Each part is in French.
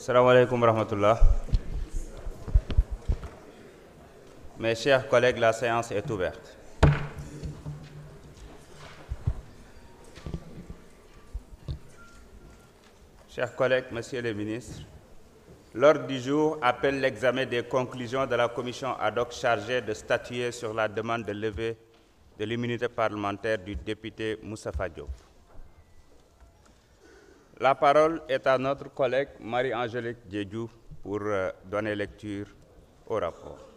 Assalamu alaikum wa rahmatullah. Mes chers collègues, la séance est ouverte. Chers collègues, messieurs les ministres, l'ordre du jour appelle l'examen des conclusions de la commission ad hoc chargée de statuer sur la demande de levée de l'immunité parlementaire du député Moustapha Diop. La parole est à notre collègue Marie-Angélique Diédhiou pour donner lecture au rapport.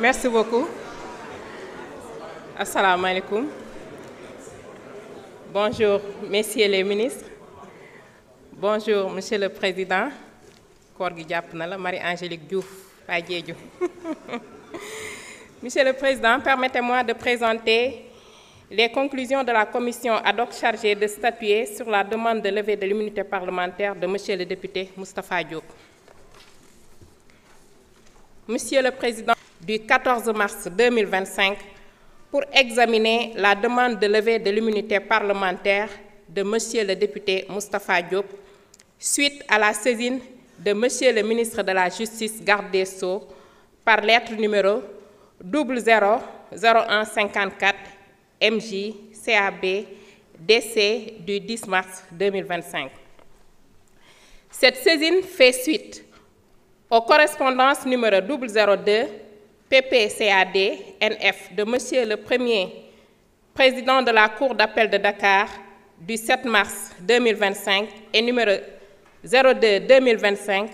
Merci beaucoup. Assalamu alaikum. Bonjour, messieurs les ministres. Bonjour, monsieur le président. Marie-Angélique Diouf. Monsieur le président, permettez-moi de présenter les conclusions de la commission ad hoc chargée de statuer sur la demande de levée de l'immunité parlementaire de monsieur le député Moustapha Diop. Monsieur le président, du 14 mars 2025 pour examiner la demande de levée de l'immunité parlementaire de monsieur le député Moustapha Diop suite à la saisine de monsieur le ministre de la Justice garde des Sceaux par lettre numéro 000154 MJ CAB DC du 10 mars 2025. Cette saisine fait suite aux correspondances numéro 002 PPCAD NF de monsieur le premier président de la Cour d'appel de Dakar du 7 mars 2025 et numéro 02-2025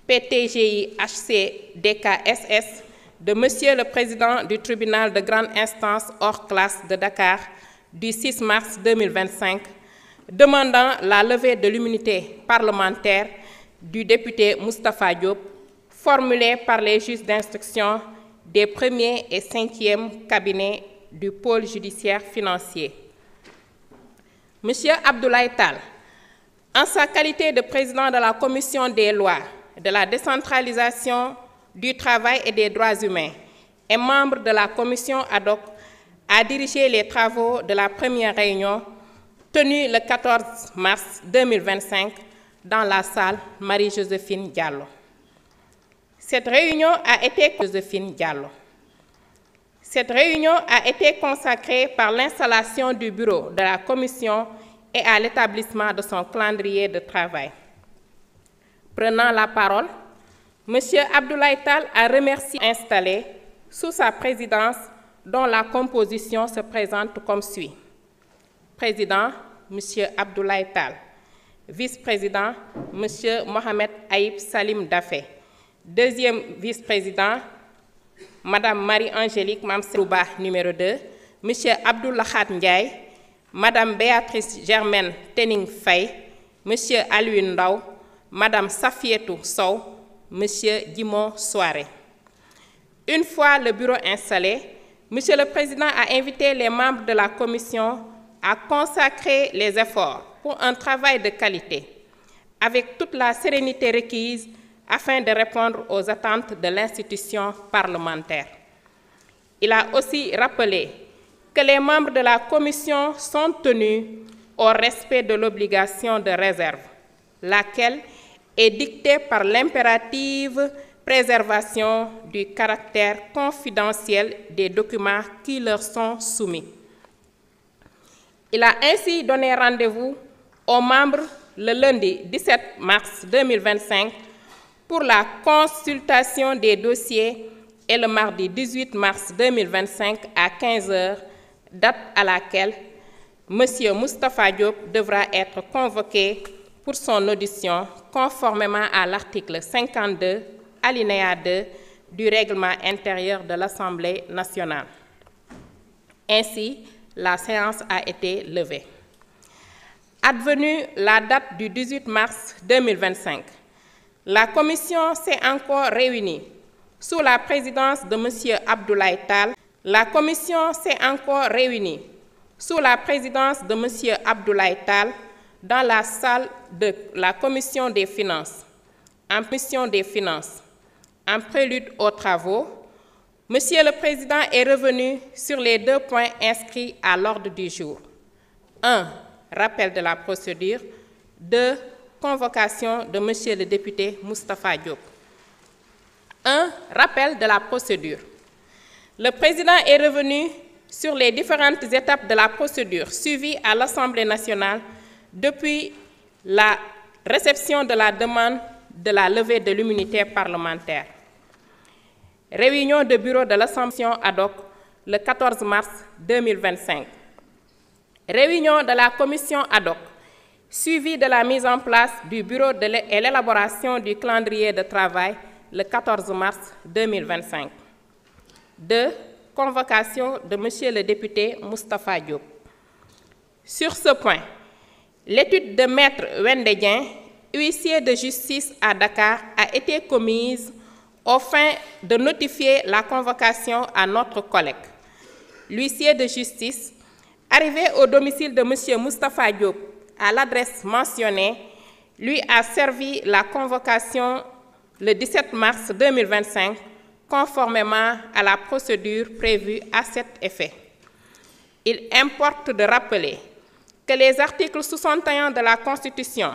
PTGI HC DKSS de monsieur le président du tribunal de grande instance hors classe de Dakar du 6 mars 2025 demandant la levée de l'immunité parlementaire du député Moustapha Diop formulée par les juges d'instruction des premiers et cinquièmes cabinets du pôle judiciaire financier. Monsieur Abdoulaye Tall, en sa qualité de président de la commission des lois, de la décentralisation, du travail et des droits humains, et membre de la commission ad hoc, a dirigé les travaux de la première réunion tenue le 14 mars 2025 dans la salle Marie-Joséphine Diallo. Cette réunion a été consacrée par l'installation du bureau de la commission et à l'établissement de son calendrier de travail. Prenant la parole, M. Abdoulaye Tall a remercié installé sous sa présidence dont la composition se présente comme suit. Président, M. Abdoulaye Tall. Vice-président, M. Mohamed Aïb Salim Dafé. Deuxième vice-président, Madame Marie-Angélique Mamserouba, numéro 2, M. Abdoulahat Ndiaye, Madame Béatrice Germaine Tening Faye, M. Alouine Ndaw, Madame Safietou Sow, M. Dimon Soare. Une fois le bureau installé, M. le Président a invité les membres de la commission à consacrer les efforts pour un travail de qualité, avec toute la sérénité requise afin de répondre aux attentes de l'institution parlementaire. Il a aussi rappelé que les membres de la commission sont tenus au respect de l'obligation de réserve, laquelle est dictée par l'impérative préservation du caractère confidentiel des documents qui leur sont soumis. Il a ainsi donné rendez-vous aux membres le lundi 17 mars 2025 pour la consultation des dossiers et le mardi 18 mars 2025 à 15 h, date à laquelle M. Moustapha Diop devra être convoqué pour son audition conformément à l'article 52, alinéa 2 du règlement intérieur de l'Assemblée nationale. Ainsi, la séance a été levée. Advenue la date du 18 mars 2025, la Commission s'est encore réunie sous la présidence de M. Abdoulaye Tall. La Commission s'est encore réunie sous la présidence de M. Abdoulaye Tall dans la salle de la Commission des Finances. En prélude aux travaux, Monsieur le Président est revenu sur les 2 points inscrits à l'ordre du jour. 1. Rappel de la procédure. 2. Convocation de Monsieur le député Moustapha Diop. 1. Rappel de la procédure. Le Président est revenu sur les différentes étapes de la procédure suivie à l'Assemblée nationale depuis la réception de la demande de la levée de l'immunité parlementaire. Réunion de bureau de l'Assemblée ad hoc le 14 mars 2025. Réunion de la commission ad hoc, suivie de la mise en place du bureau et l'élaboration du calendrier de travail le 14 mars 2025. 2. Convocation de M. le député Moustapha Diop. Sur ce point, l'étude de Maître Wendedien, huissier de justice à Dakar, a été commise aux fins de notifier la convocation à notre collègue. L'huissier de justice, arrivé au domicile de M. Moustapha Diop à l'adresse mentionnée, lui a servi la convocation le 17 mars 2025, conformément à la procédure prévue à cet effet. Il importe de rappeler que les articles 61 de la Constitution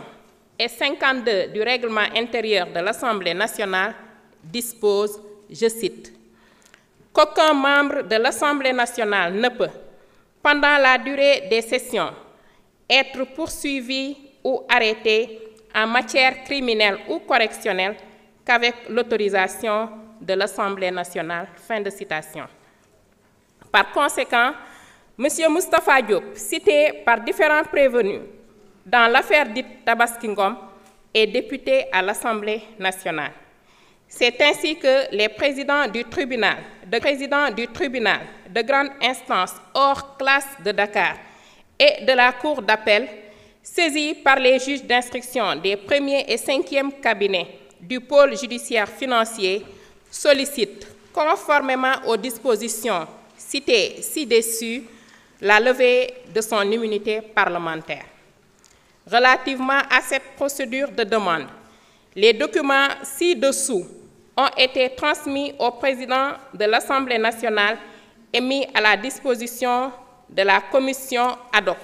et 52 du règlement intérieur de l'Assemblée nationale disposent, je cite, « qu'aucun membre de l'Assemblée nationale ne peut, pendant la durée des sessions, être poursuivi ou arrêté en matière criminelle ou correctionnelle qu'avec l'autorisation de l'Assemblée nationale. » Fin de citation. Par conséquent, M. Moustapha Diop, cité par différents prévenus dans l'affaire dite Tabaski Ngom, est député à l'Assemblée nationale. C'est ainsi que les présidents du tribunal de grande instance hors classe de Dakar et de la Cour d'appel, saisis par les juges d'instruction des 1er et 5e cabinets du pôle judiciaire financier, sollicitent, conformément aux dispositions citées ci-dessus, la levée de son immunité parlementaire. Relativement à cette procédure de demande, les documents ci-dessous ont été transmis au président de l'Assemblée nationale et mis à la disposition de la commission ad hoc.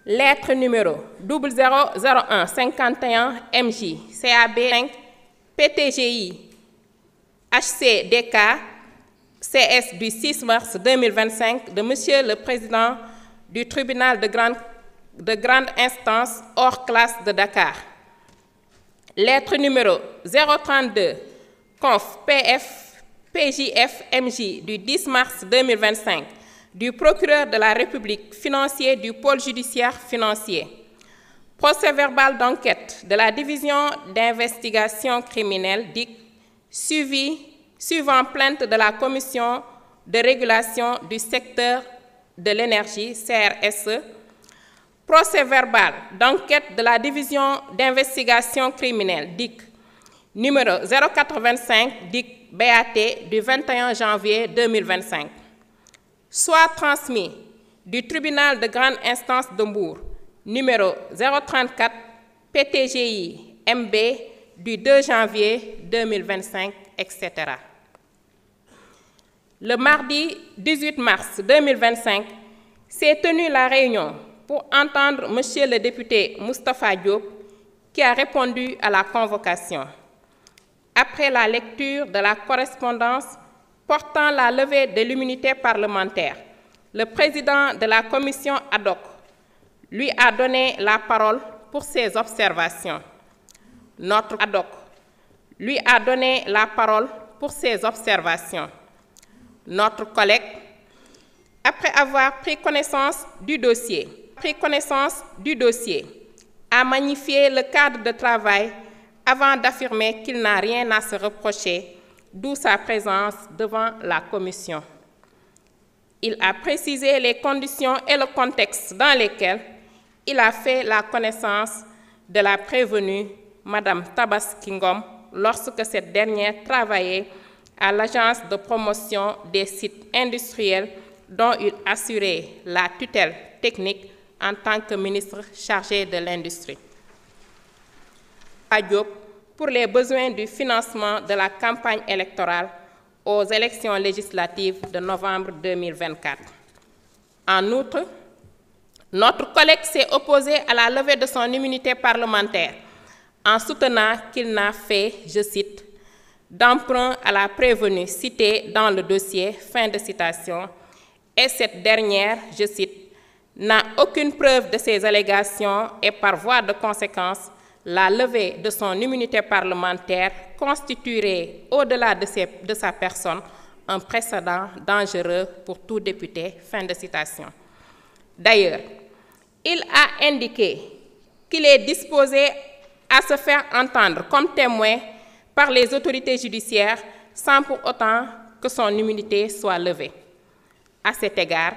Lettre numéro 0001 51 MJ CAB 5 PTGI HCDK CS du 6 mars 2025 de Monsieur le Président du tribunal de grande instance hors classe de Dakar. Lettre numéro 032 Conf PF PJF MJ du 10 mars 2025 du procureur de la République financier du pôle judiciaire financier. Procès verbal d'enquête de la division d'investigation criminelle DIC suivant plainte de la commission de régulation du secteur de l'énergie CRSE. Procès verbal d'enquête de la division d'investigation criminelle DIC numéro 085 DIC BAT du 21 janvier 2025. Soit transmis du tribunal de grande instance de Mbour numéro 034 PTGI MB du 2 janvier 2025, etc. Le mardi 18 mars 2025 s'est tenue la réunion pour entendre M. le député Moustapha Diop, qui a répondu à la convocation. Après la lecture de la correspondance portant la levée de l'immunité parlementaire, le président de la commission ad hoc lui a donné la parole pour ses observations. Notre ad hoc lui a donné la parole pour ses observations. Notre collègue, après avoir pris connaissance du dossier, a magnifié le cadre de travail avant d'affirmer qu'il n'a rien à se reprocher, d'où sa présence devant la commission. Il a précisé les conditions et le contexte dans lesquels il a fait la connaissance de la prévenue Madame Tabaski Ngom lorsque cette dernière travaillait à l'agence de promotion des sites industriels dont il assurait la tutelle technique en tant que ministre chargé de l'industrie. Pour les besoins du financement de la campagne électorale aux élections législatives de novembre 2024. En outre, notre collègue s'est opposé à la levée de son immunité parlementaire en soutenant qu'il n'a fait, je cite, d'emprunt à la prévenue citée dans le dossier, fin de citation, et cette dernière, je cite, n'a aucune preuve de ces allégations et par voie de conséquence, la levée de son immunité parlementaire constituerait, au-delà de sa personne, un précédent dangereux pour tout député, fin de citation. D'ailleurs, il a indiqué qu'il est disposé à se faire entendre comme témoin par les autorités judiciaires sans pour autant que son immunité soit levée. À cet égard,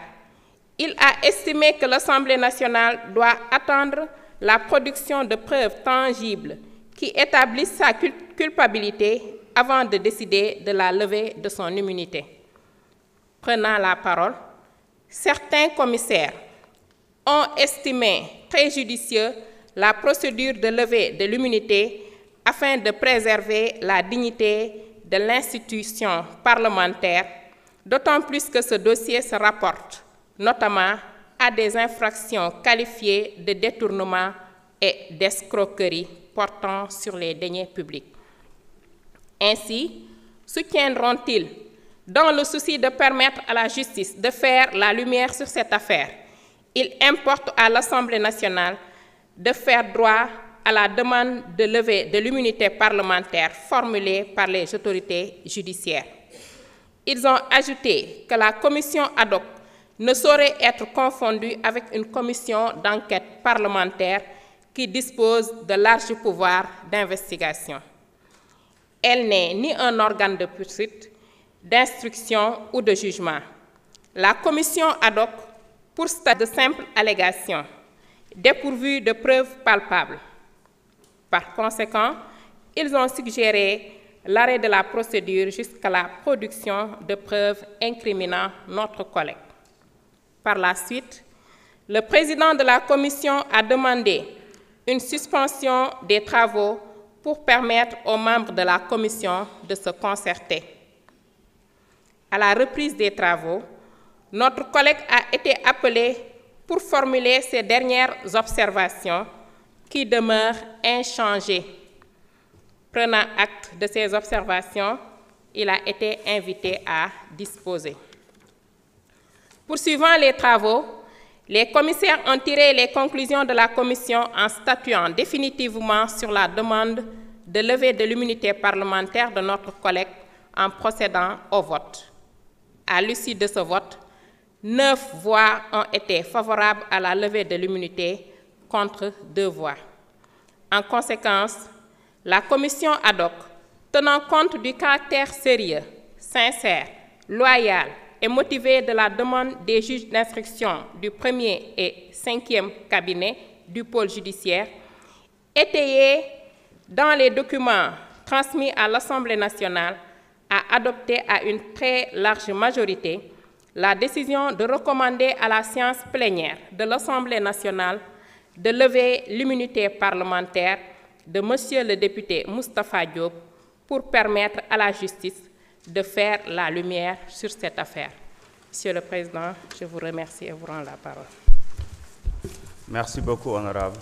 il a estimé que l'Assemblée nationale doit attendre la production de preuves tangibles qui établissent sa culpabilité avant de décider de la levée de son immunité. Prenant la parole, certains commissaires ont estimé très judicieux la procédure de levée de l'immunité afin de préserver la dignité de l'institution parlementaire, d'autant plus que ce dossier se rapporte notamment à des infractions qualifiées de détournement et d'escroquerie portant sur les deniers publics. Ainsi, soutiendront-ils, dans le souci de permettre à la justice de faire la lumière sur cette affaire, il importe à l'Assemblée nationale de faire droit à la demande de levée de l'immunité parlementaire formulée par les autorités judiciaires. Ils ont ajouté que la commission ad hoc ne saurait être confondue avec une commission d'enquête parlementaire qui dispose de larges pouvoirs d'investigation. Elle n'est ni un organe de poursuite, d'instruction ou de jugement. La commission ad hoc pour de simples allégations, dépourvues de preuves palpables. Par conséquent, ils ont suggéré l'arrêt de la procédure jusqu'à la production de preuves incriminant notre collègue. Par la suite, le président de la commission a demandé une suspension des travaux pour permettre aux membres de la commission de se concerter. À la reprise des travaux, notre collègue a été appelé pour formuler ses dernières observations qui demeurent inchangées. Prenant acte de ces observations, il a été invité à disposer. Poursuivant les travaux, les commissaires ont tiré les conclusions de la commission en statuant définitivement sur la demande de levée de l'immunité parlementaire de notre collègue en procédant au vote. À l'issue de ce vote, 9 voix ont été favorables à la levée de l'immunité contre 2 voix. En conséquence, la commission ad hoc, tenant compte du caractère sérieux, sincère, loyal et motivé de la demande des juges d'instruction du 1er et 5e cabinet du pôle judiciaire, étayé dans les documents transmis à l'Assemblée nationale, a adopté à une très large majorité la décision de recommander à la séance plénière de l'Assemblée nationale de lever l'immunité parlementaire de Monsieur le député Moustapha Diop pour permettre à la justice de faire la lumière sur cette affaire. Monsieur le Président, je vous remercie et vous rends la parole. Merci beaucoup, honorable.